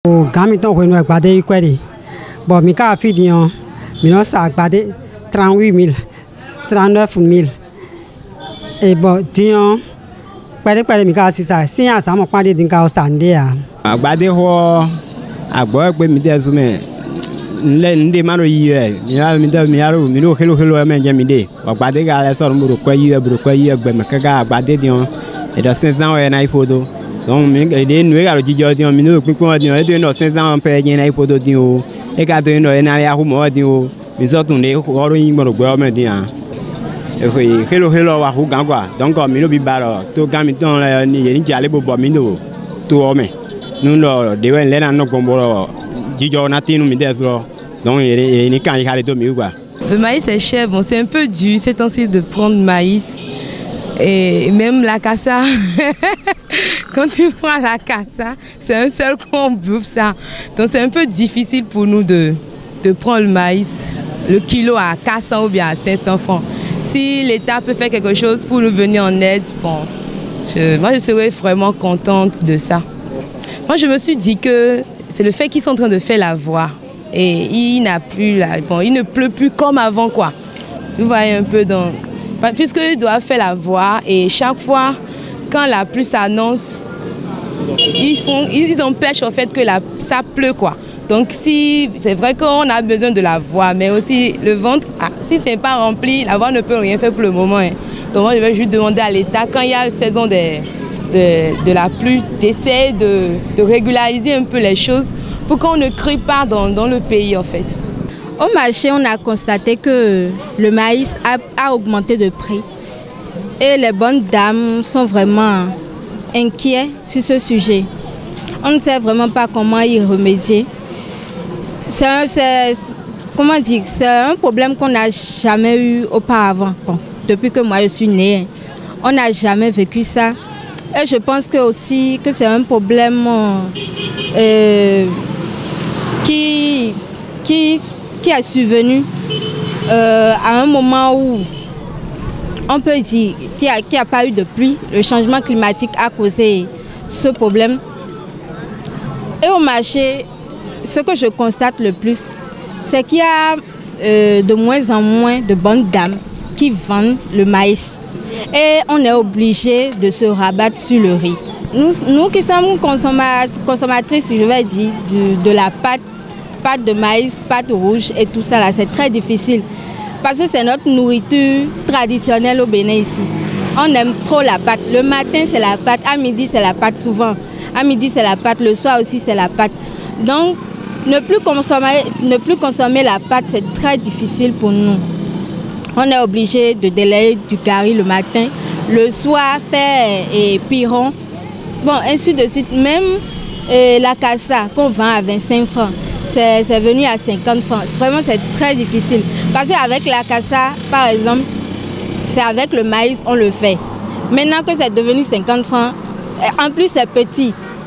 Gamiton when we bade query. But Mika Fidion, Minosa bade 38 000, 39 000. Et bon, Dion, Pere Mika Sisa, Sia Sam of Padi Dinka Sandia. A bade ho, a boy with me there to me. Len de Maro ye, Miaro, Mino, hello, man, Jammy Day, or Badega, I saw Muruquay, Bemakaga, Badedion, it has sent down an iPhoto. Donc, il y a des gens qui ont mis le coup de 500 ans per yen iPod audio, et qu'à donner un area audio, mais autres on est hors de gouvernement. Hello, à Hougangua, donc on m'a dit barre, tout gamiton, il y a allé pour Bomino, tout homme. Nous, devons aller à nos combos, Dijon, Natin, Mideslo, donc il y a quand il y a les deux miroirs. Le maïs est cher, bon, c'est un peu dur ces temps-ci de prendre maïs. Et même la cassa, quand tu prends la cassa, c'est un seul qu'on bouffe ça. Donc c'est un peu difficile pour nous de prendre le maïs, le kilo à 400 ou bien à 500 francs. Si l'État peut faire quelque chose pour nous venir en aide, bon, moi je serais vraiment contente de ça. Moi je me suis dit que c'est le fait qu'ils sont en train de faire la voie. Et il ne pleut plus comme avant quoi. Vous voyez un peu donc. Puisqu'ils doivent faire la voie et chaque fois, quand la pluie s'annonce, ils empêchent au fait que ça pleut quoi. Donc si c'est vrai qu'on a besoin de la voie, mais aussi le ventre, si ce n'est pas rempli, la voie ne peut rien faire pour le moment. Hein. Donc moi je vais juste demander à l'État, quand il y a la saison de la pluie, d'essayer de régulariser un peu les choses pour qu'on ne crie pas dans le pays en fait. Au marché, on a constaté que le maïs a augmenté de prix. Et les bonnes dames sont vraiment inquiets sur ce sujet. On ne sait vraiment pas comment y remédier. C'est un problème qu'on n'a jamais eu auparavant. Bon, depuis que moi je suis née, on n'a jamais vécu ça. Et je pense que c'est un problème qui est survenu à un moment où on peut dire qu'il n'y a pas eu de pluie. Le changement climatique a causé ce problème. Et au marché, ce que je constate le plus, c'est qu'il y a de moins en moins de bonnes dames qui vendent le maïs. Et on est obligé de se rabattre sur le riz. Nous qui sommes consommatrices, je vais dire, de la pâte de maïs, pâte rouge et tout ça là, c'est très difficile. Parce que c'est notre nourriture traditionnelle au Bénin ici. On aime trop la pâte. Le matin c'est la pâte, à midi c'est la pâte souvent. À midi c'est la pâte, le soir aussi c'est la pâte. Donc ne plus consommer la pâte, c'est très difficile pour nous. On est obligé de délayer du curry le matin, le soir faire piron. Bon, ainsi de suite. Même la cassa qu'on vend à 25 francs. C'est venu à 50 francs. Vraiment, c'est très difficile. Parce qu'avec la cassa, par exemple, c'est avec le maïs, on le fait. Maintenant que c'est devenu 50 francs, en plus c'est petit.